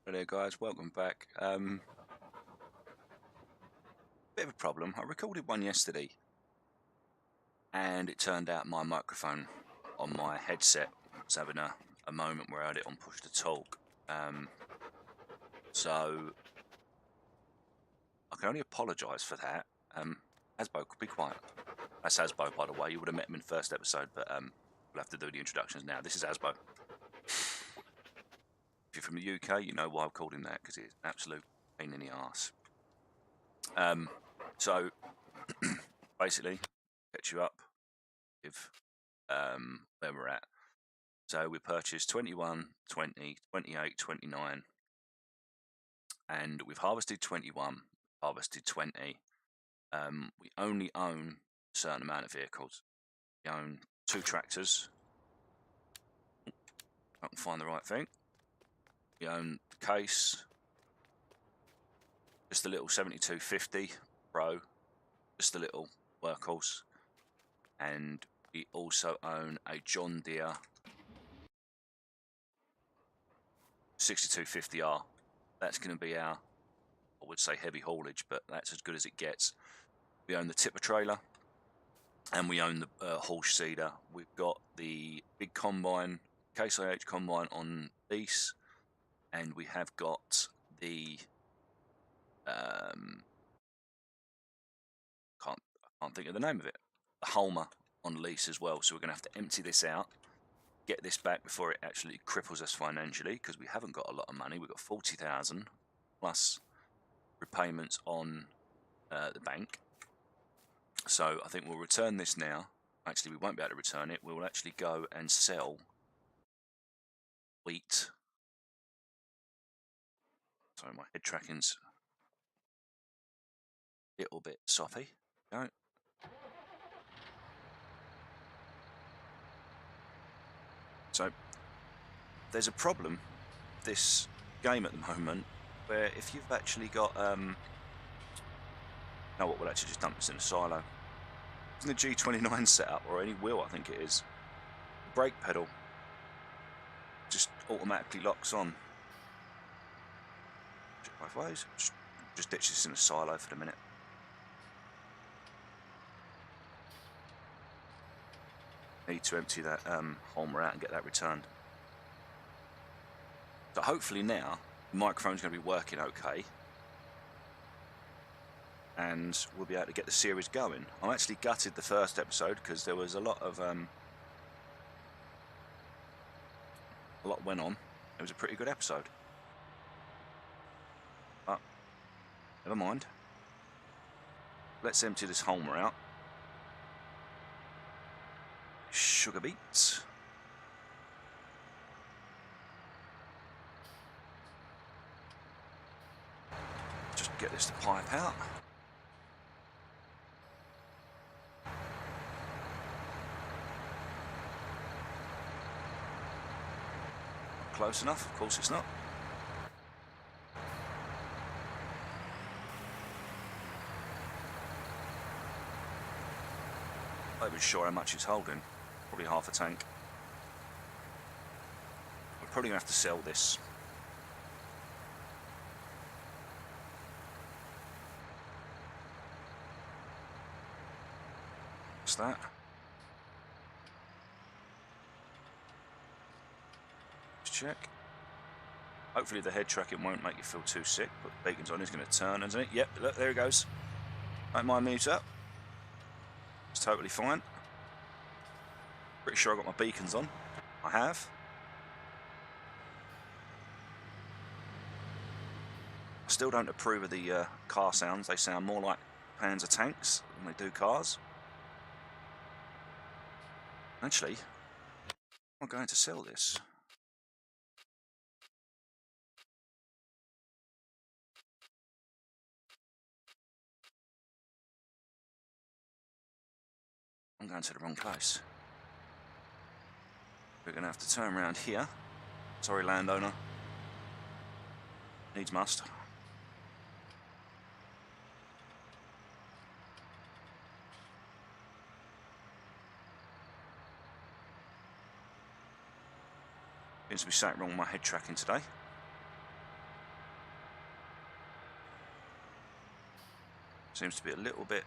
Hey there guys, welcome back. Bit of a problem. I recorded one yesterday and it turned out my microphone on my headset was having a moment where I had it on push to talk. So I can only apologise for that. Asbo, be quiet. That's Asbo, by the way. You would have met him in the first episode, but we'll have to do the introductions now. This is Asbo. If you're from the UK, you know why I've called him that, because it's an absolute pain in the arse. So basically, catch you up with where we're at. So we purchased 21, 20, 28, 29, and we've harvested 21, harvested 20. We only own a certain amount of vehicles. We own 2 tractors. I can find the right thing. We own the case, just a little 7250 Pro, just a little workhorse, and we also own a John Deere 6250R. That's going to be our, I would say, heavy haulage, but that's as good as it gets. We own the tipper trailer, and we own the horse seeder. We've got the big combine, Case IH combine on lease, and we have got the I can't think of the name of it, the Halmer on lease as well. So we're going to have to empty this out, get this back before it actually cripples us financially, because we haven't got a lot of money. We've got 40,000 plus repayments on the bank. So I think we'll return this now. Actually, we won't be able to return it. We'll actually go and sell wheat. Sorry, my head tracking's a little bit soppy. Go. So there's a problem with this game at the moment, where if you've actually got no, what, we'll actually just dump this in a silo. Isn't the G29 setup, or any wheel, I think it is, the brake pedal just automatically locks on. Check both ways. Just ditch this in a silo for the minute. Need to empty that Holmer out and get that returned. So hopefully now the microphone's going to be working okay, and we'll be able to get the series going. I'm actually gutted the first episode because there was a lot went on. It was a pretty good episode, but never mind. Let's empty this Holmer out. Sugar beets. Just get this to pipe out. Close enough? Of course it's not. I'm not even sure how much it's holding. Probably half a tank. We're probably going to have to sell this. What's that? Let's check. Hopefully the head tracking won't make you feel too sick, but the beacon's on. It's going to turn, isn't it? Yep, look, there it goes. Don't mind me up. It's totally fine. Pretty sure I got my beacons on. I have. I still don't approve of the car sounds. They sound more like Panzer tanks than they do cars. Actually, I'm going to sell this. I'm going to the wrong place. We're going to have to turn around here. Sorry, landowner. Needs must. Seems to be something wrong with my head tracking today. Seems to be a little bit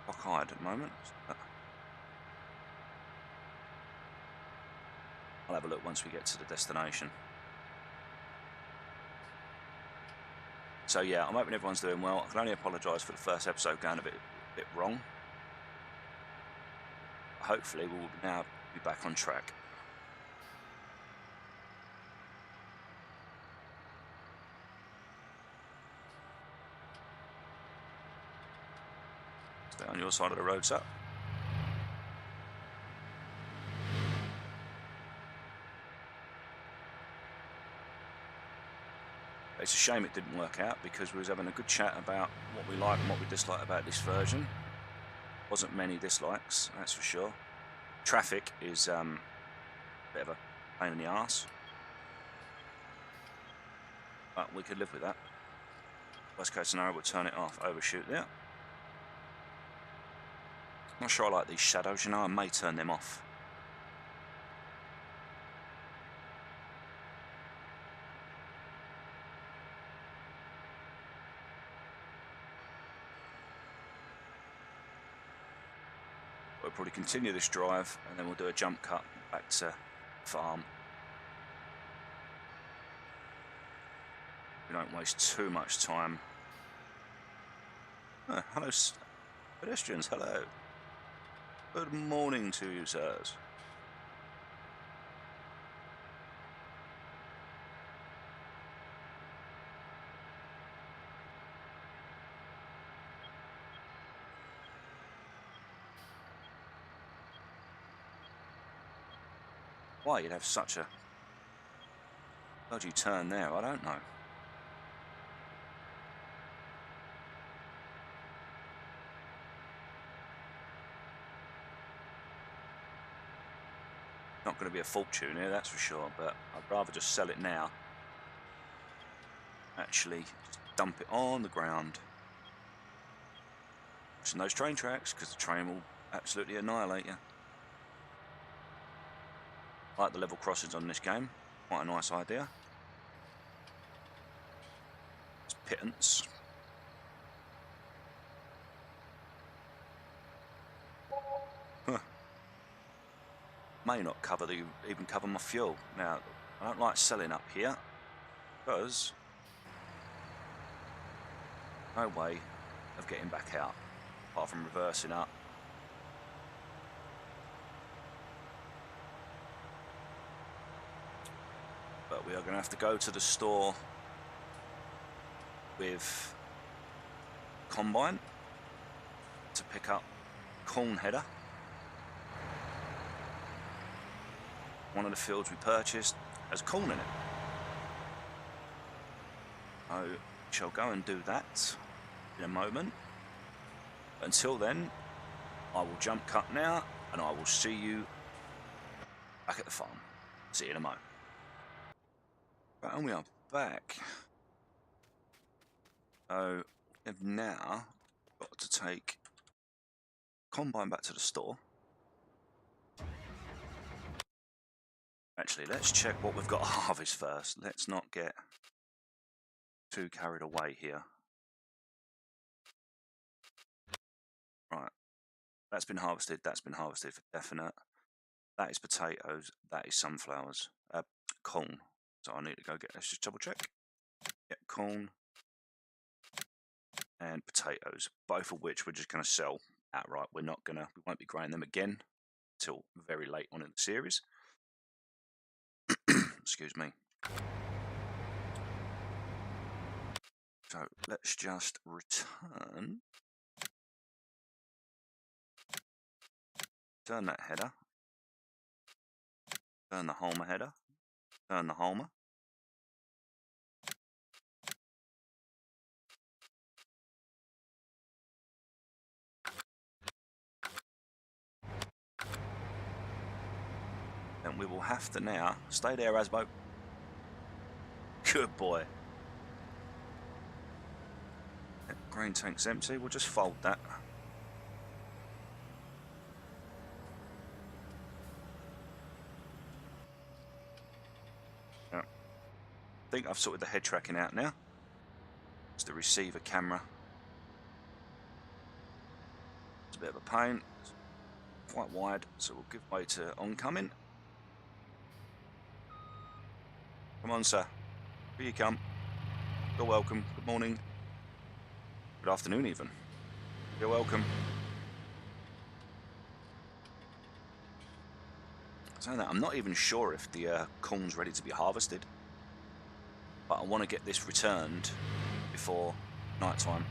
cockeyed at the moment. I'll have a look once we get to the destination. So yeah, I'm hoping everyone's doing well. I can only apologise for the first episode going a bit wrong. Hopefully we will now be back on track. Stay on your side of the road, sir. It's a shame it didn't work out because we was having a good chat about what we like and what we dislike about this version. Wasn't many dislikes, that's for sure. Traffic is a bit of a pain in the arse, but we could live with that. Worst case scenario, we'll turn it off, overshoot there. Not sure I like these shadows, you know, I may turn them off. We'll probably continue this drive and then we'll do a jump cut back to farm. We don't waste too much time. Oh, hello, pedestrians, hello. Good morning to you, sirs. Why you'd have such a dodgy turn there, I don't know. Not going to be a fortune here, that's for sure, but I'd rather just sell it now. Actually, just dump it on the ground. Watching those train tracks, because the train will absolutely annihilate you. I like the level crossings on this game, quite a nice idea. It's pittance. May not even cover my fuel. Now, I don't like selling up here because no way of getting back out apart from reversing up. But we are going to have to go to the store with combine to pick up corn header. One of the fields we purchased has corn in it. So we shall go and do that in a moment. Until then, I will jump cut now and I will see you back at the farm. See you in a moment. Right, and we are back. So we have now got to take combine back to the store. Actually, let's check what we've got to harvest first. Let's not get too carried away here. Right, that's been harvested for definite. That is potatoes, that is sunflowers, corn. So I need to go get, let's just double check. Yeah, corn and potatoes, both of which we're just going to sell outright. We won't be growing them again till very late on in the series. Excuse me. So let's just return that header, turn the Homer header, turn the Homer. Then we will have to now stay there, Asbo. Good boy. Grain tank's empty, we'll just fold that. Yeah. think I've sorted the head tracking out now. It's the receiver camera. It's a bit of a pain. It's quite wide, so we'll give way to oncoming. Come on, sir. Here you come. You're welcome. Good morning. Good afternoon, even. You're welcome. So I'm not even sure if the corn's ready to be harvested, but I want to get this returned before night time,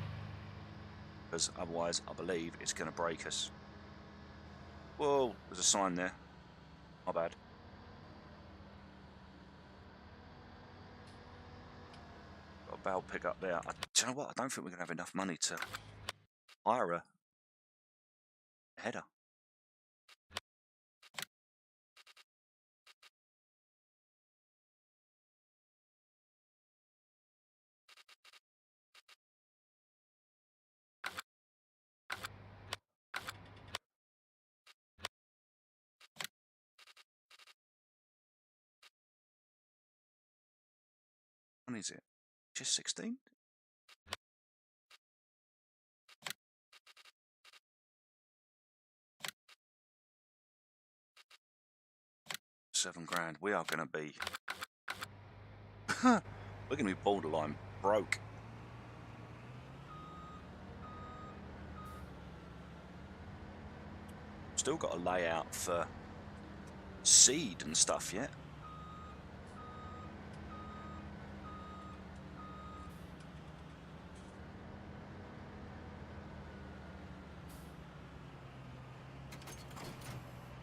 because otherwise I believe it's going to break us. Whoa, there's a sign there. My bad. Got a bale pick up there. Do you know what? I don't think we're going to have enough money to hire a header. What is it? Just 16? £7 grand. We are going to be... we're going to be borderline broke. Still got a layout for seed and stuff yet.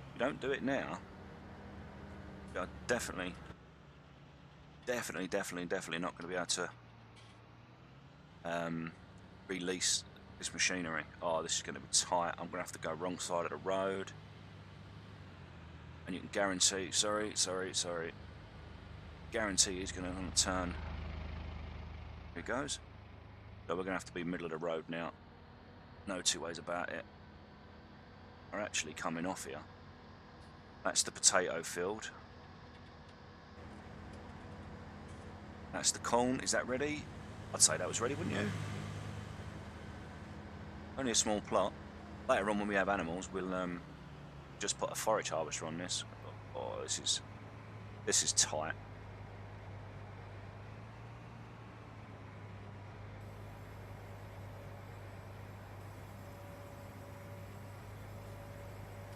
If you don't do it now, you're definitely not going to be able to release this machinery. Oh, this is going to be tight. I'm going to have to go wrong side of the road. And you can guarantee, sorry. Guarantee he's going to turn. Here it goes. So we're going to have to be middle of the road now. No two ways about it. We're actually coming off here. That's the potato field. That's the corn. Is that ready? I'd say that was ready, wouldn't you? Only a small plot. Later on when we have animals, we'll just put a forage harvester on this. Oh, this is tight.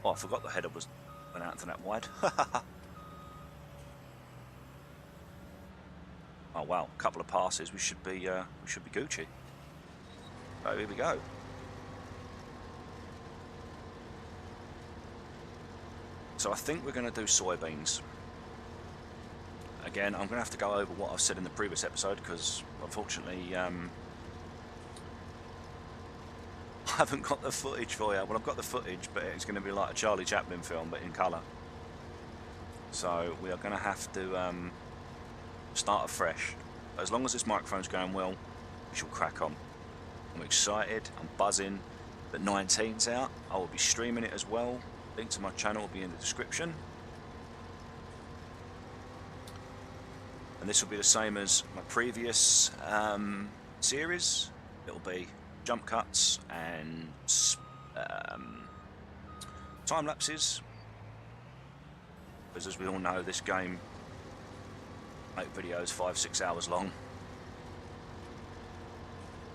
Oh, I forgot the header went out to that wide. Oh wow, a couple of passes, we should be Gucci. Oh, here we go. So I think we're going to do soybeans. Again, I'm going to have to go over what I've said in the previous episode because unfortunately I haven't got the footage for you. Well, I've got the footage, but it's going to be like a Charlie Chaplin film, but in colour. So we are going to have to start afresh. As long as this microphone's going well, we shall crack on. I'm excited, I'm buzzing. The 19's out. I will be streaming it as well. Link to my channel will be in the description. And this will be the same as my previous series. It will be jump cuts and time lapses. Because as we all know, this game make videos 5-6 hours long.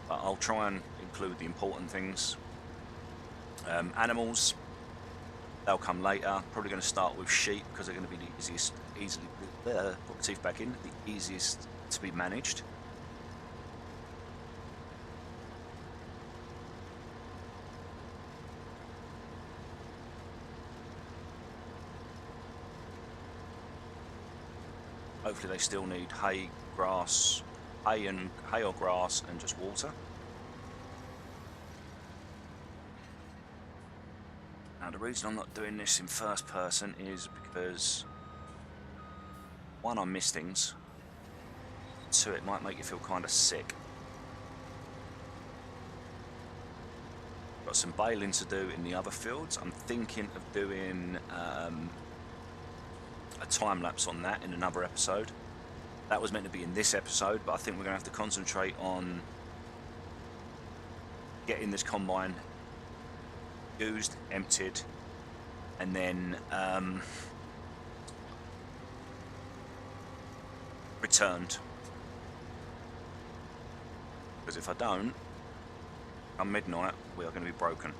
But I'll try and include the important things. Animals, they'll come later. Probably going to start with sheep because they're going to be the easiest, put my teeth back in, the easiest to be managed. Hopefully they still need hay, grass, hay or grass and just water. Now the reason I'm not doing this in first person is because one, I miss things, two, it might make you feel kind of sick. Got some baling to do in the other fields. I'm thinking of doing a time lapse on that in another episode. That was meant to be in this episode, but I think we're going to have to concentrate on getting this combine used, emptied, and then returned. Because if I don't, come midnight, we are going to be broken.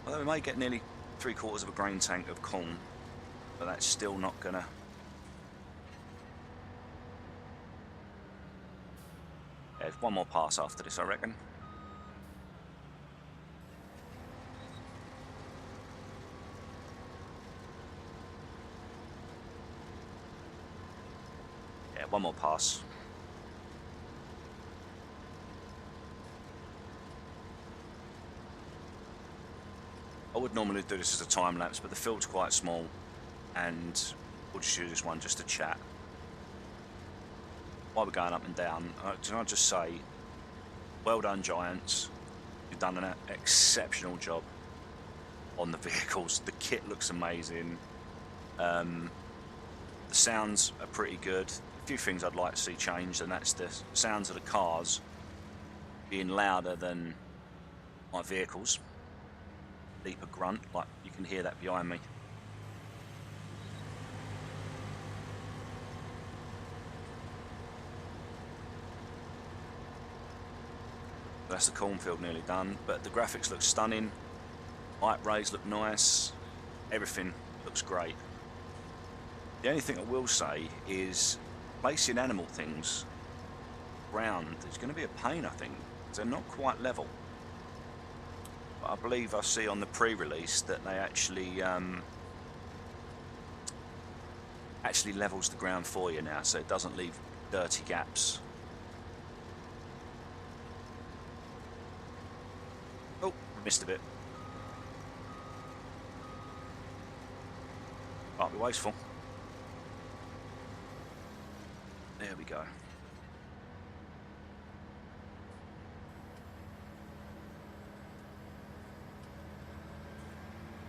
Although we may get nearly 3/4 of a grain tank of corn, but that's still not gonna. Yeah, there's one more pass after this, I reckon. Yeah, one more pass. I would normally do this as a time lapse, but the field's quite small, and we'll just use this one just to chat. While we're going up and down, can I just say, well done, Giants. You've done an exceptional job on the vehicles. The kit looks amazing. The sounds are pretty good. A few things I'd like to see changed, and that's the sounds of the cars being louder than my vehicles. Deeper grunt, like you can hear that behind me. That's the cornfield nearly done, but the graphics look stunning. Light rays look nice. Everything looks great. The only thing I will say is placing animal things around is going to be a pain, I think, because they're not quite level. But I believe I see on the pre-release that they actually levels the ground for you now, so it doesn't leave dirty gaps. Oh, missed a bit. Might be wasteful. There we go.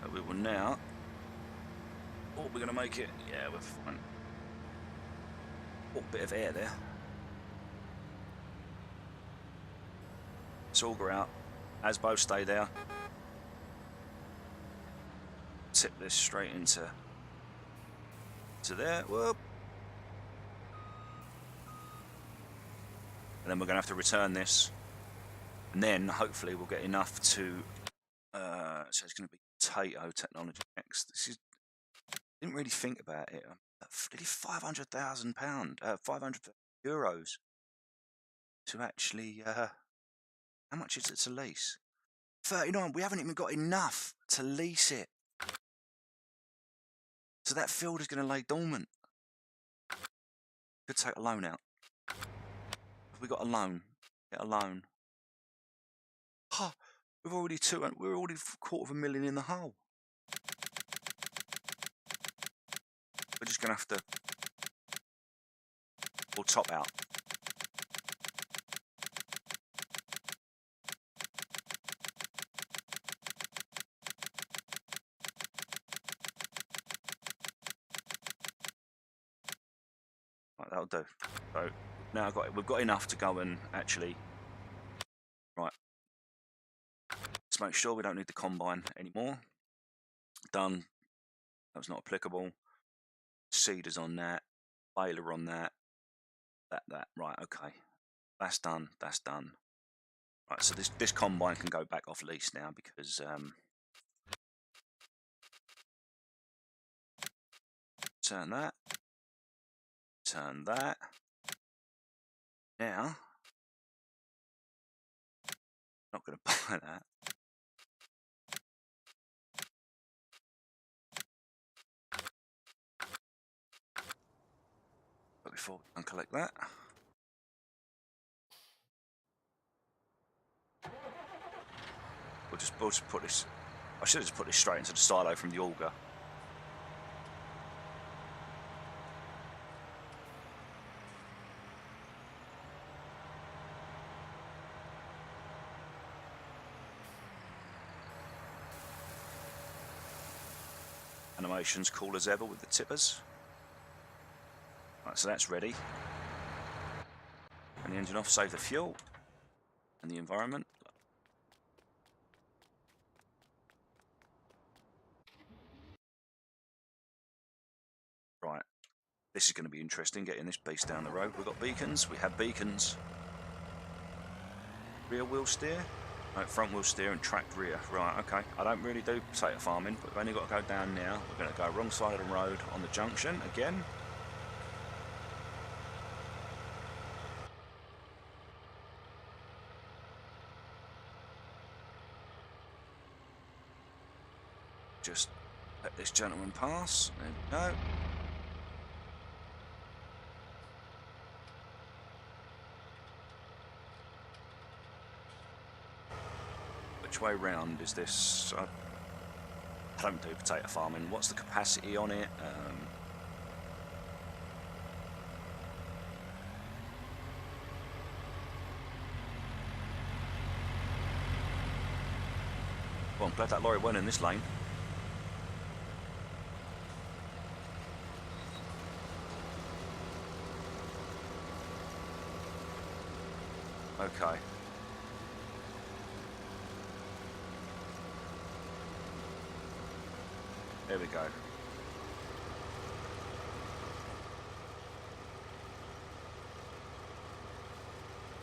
So we will now. Oh, we're going to make it. Yeah, we're fine. Oh, bit of air there. Let's auger out. As both stay there. Tip this straight into there. Whoop. And then we're going to have to return this. And then hopefully we'll get enough to. So it's going to be potato technology next. This is. Didn't really think about it. Nearly £500,000, €500 to actually. How much is it to lease? 39. We haven't even got enough to lease it. So that field is going to lay dormant. Could take a loan out. Have we got a loan? Get a loan. Huh, we're already £250,000 in the hole. We're just going to have to. We'll top out. Right, that'll do. So now we've got enough to go and actually. Right. Let's make sure we don't need the combine anymore. Done. That was not applicable. Seeders on that. Baler on that. That. Right, okay. That's done. That's done. Right, so this combine can go back off lease now because turn that. Turn that. Now not gonna buy that. But before we can collect that. We'll just put this. I should have just put this straight into the silo from the auger. And Animations cool as ever with the tippers. Right, so that's ready. And the engine off, save the fuel and the environment. Right, this is going to be interesting, getting this beast down the road. We've got beacons, we have beacons. Rear wheel steer? No, front wheel steer and tracked rear. Right, okay. I don't really do potato farming, but we've only got to go down now. We're going to go wrong side of the road on the junction again. Just let this gentleman pass. There we go. Which way round is this? I don't do potato farming. What's the capacity on it? Well, I'm glad that lorry went in this lane. Okay. There we go.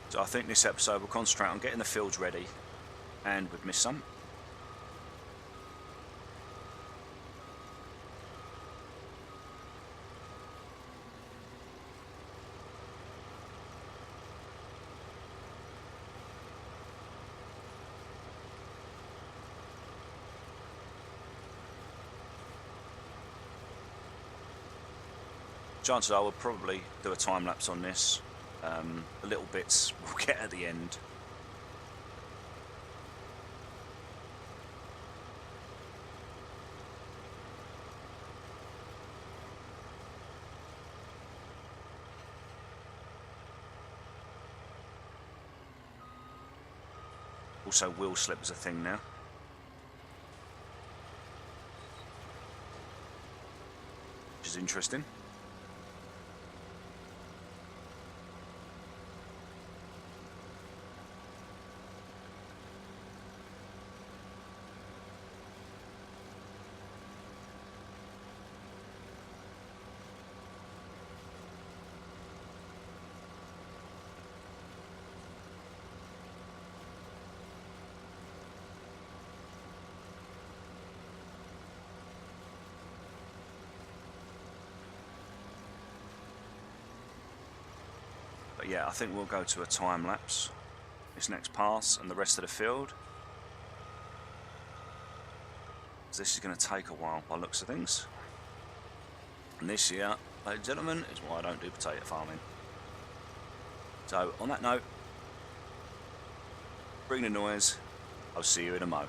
So I think this episode will concentrate on getting the fields ready, and we've missed some. Chances are we'll probably do a time lapse on this. The little bits we'll get at the end. Also, wheel slip is a thing now. Which is interesting. But yeah, I think we'll go to a time lapse this next pass and the rest of the field. This is going to take a while by looks of things. And this here, ladies and gentlemen, is why I don't do potato farming. So on that note, bring the noise. I'll see you in a mo.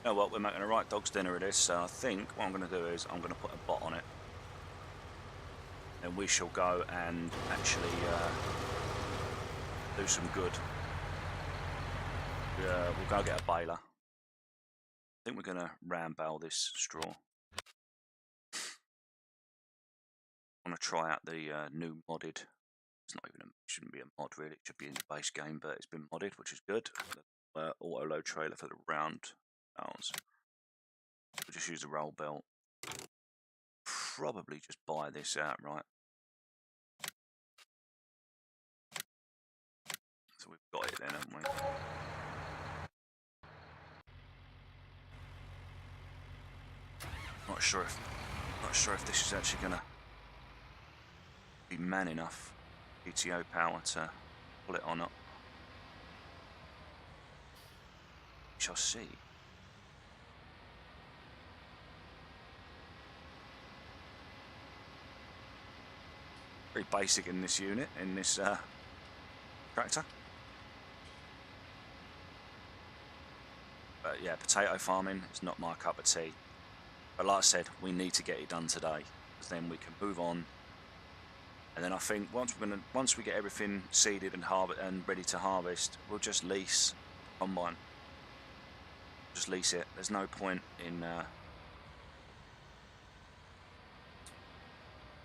You know what, we're making a right dog's dinner of this, so I think what I'm going to do is I'm going to put a bot on it. And we shall go and actually do some good. We'll go get a baler. I think we're going to ram bale this straw. I want to try out the new modded. It's not even shouldn't be a mod really. It should be in the base game, but it's been modded, which is good. Auto load trailer for the round rounds. We'll just use the roll belt. Probably just buy this outright. So we've got it then, haven't we? Not sure if this is actually gonna be man enough PTO power to pull it or not. We shall see. Very basic in this unit, in this tractor. But yeah, potato farming is not my cup of tea. But like I said, we need to get it done today, because then we can move on. And then I think once we get everything seeded and ready to harvest, we'll just lease combine. Just lease it. There's no point in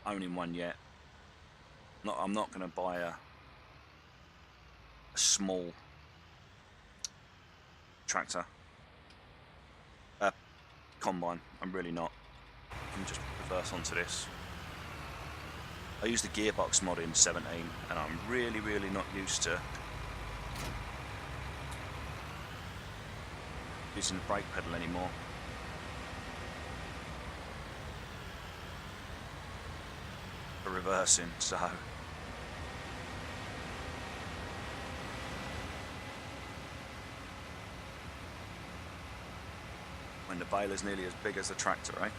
owning one yet. I'm not going to buy a small tractor. Combine. I'm really not. Let me just reverse onto this. I used the gearbox mod in 17, and I'm really not used to using the brake pedal anymore. For reversing, so when the baler's nearly as big as the tractor, eh?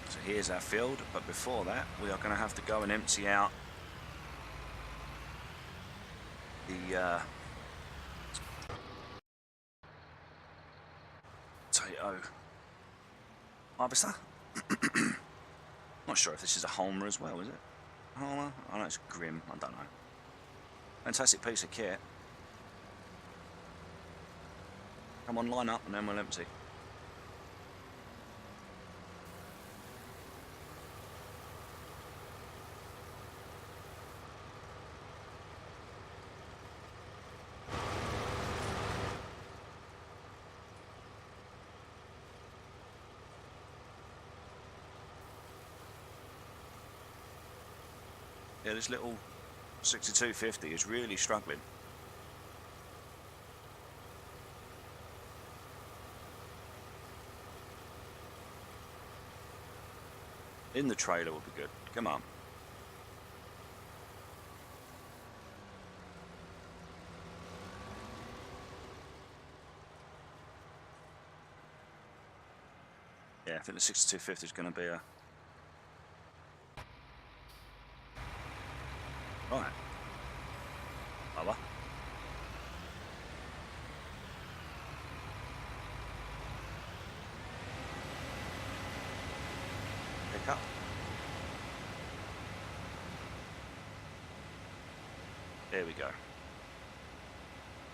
So here's our field, but before that we are going to have to go and empty out the potato harvester. Not sure if this is a Homer as well, is it? Homer? Oh no, it's Grim, I don't know. Fantastic piece of kit. Come on, line up and then we'll empty. Yeah, this little 6250 is really struggling. In the trailer would be good. Come on. Yeah, I think the 6250 is going to be a... Right. Bubba. Pick up. There we go.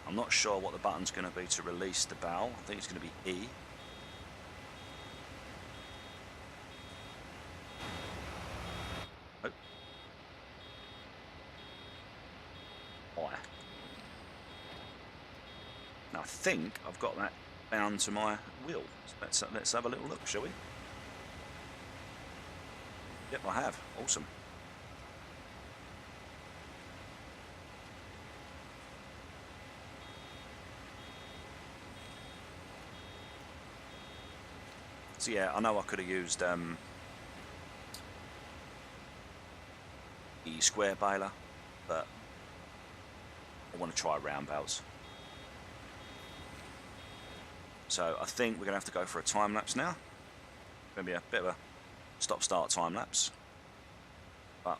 I'm not sure what the button's going to be to release the bow. I think it's going to be E. Oh. Y. Now I think I've got that bound to my wheel. Let's have a little look, shall we? Yep, I have. Awesome. So yeah, I know I could have used the square baler, but I want to try roundabouts. So I think we're going to have to go for a time lapse now. Going to be a bit of a stop-start time lapse, but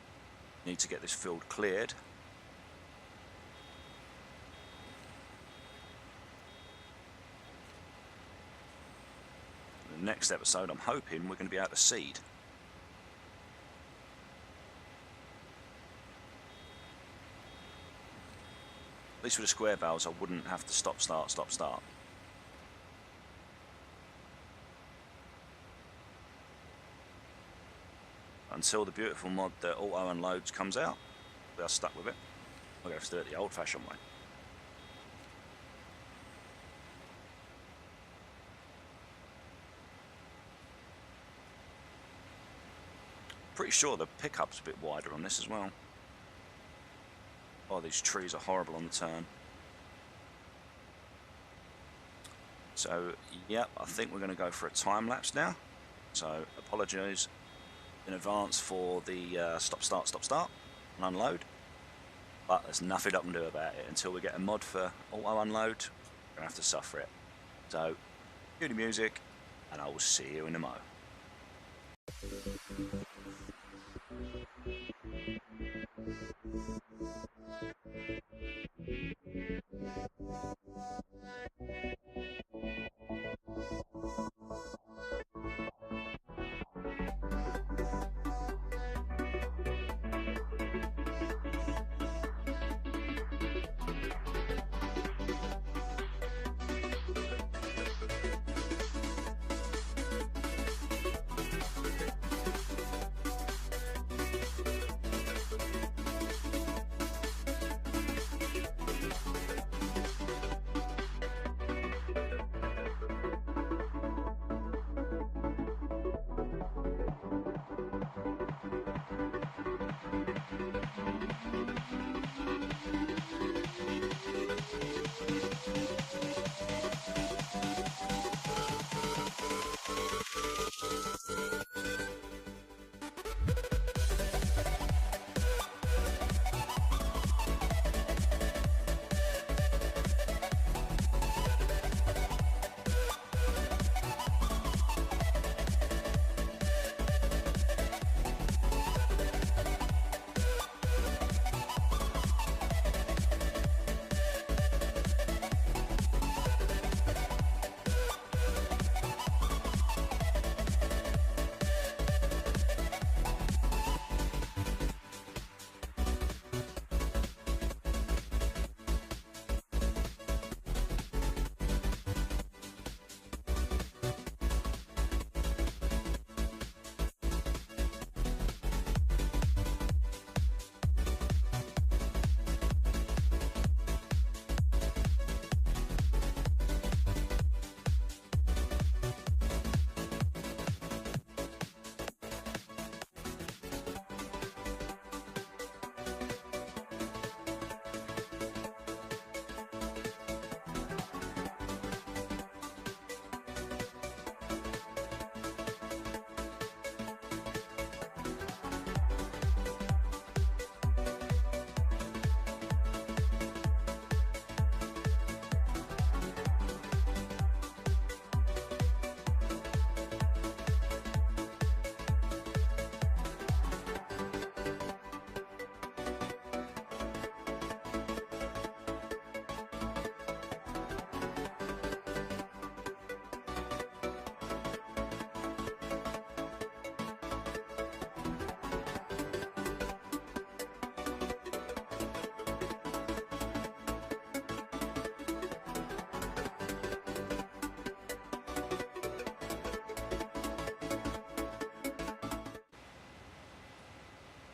need to get this field cleared. The next episode, I'm hoping we're going to be able to seed. At least with the square valves, I wouldn't have to stop, start, stop, start. until the beautiful mod that auto unloads comes out, we are stuck with it. We're going to have to do it the old-fashioned way. Pretty sure the pickup's a bit wider on this as well. Oh, these trees are horrible on the turn. So, yep, I think we're going to go for a time lapse now. So, apologies in advance for the stop, start, and unload. But there's nothing I can do about it. Until we get a mod for auto unload, we're going to have to suffer it. So, cue the music, and I will see you in a mo.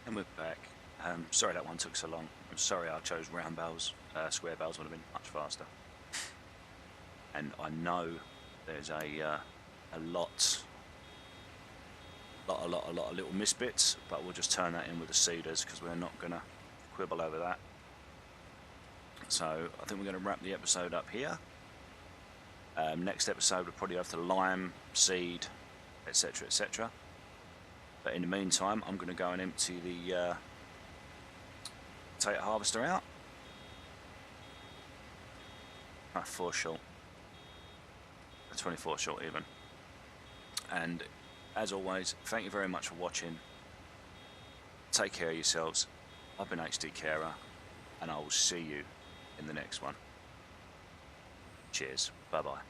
And we're back. Sorry that one took so long. I'm sorry I chose round barrels. Square barrels would have been much faster. And I know there's a lot of little misbits, but we'll just turn that in with the seeders because we're not going to quibble over that. So I think we're going to wrap the episode up here. Next episode we'll probably have to lime, seed, etc, etc. But in the meantime, I'm going to go and empty the potato harvester out. 4 short. 24 short even. And as always, thank you very much for watching. Take care of yourselves. I've been HD Carer, and I will see you in the next one. Cheers. Bye-bye.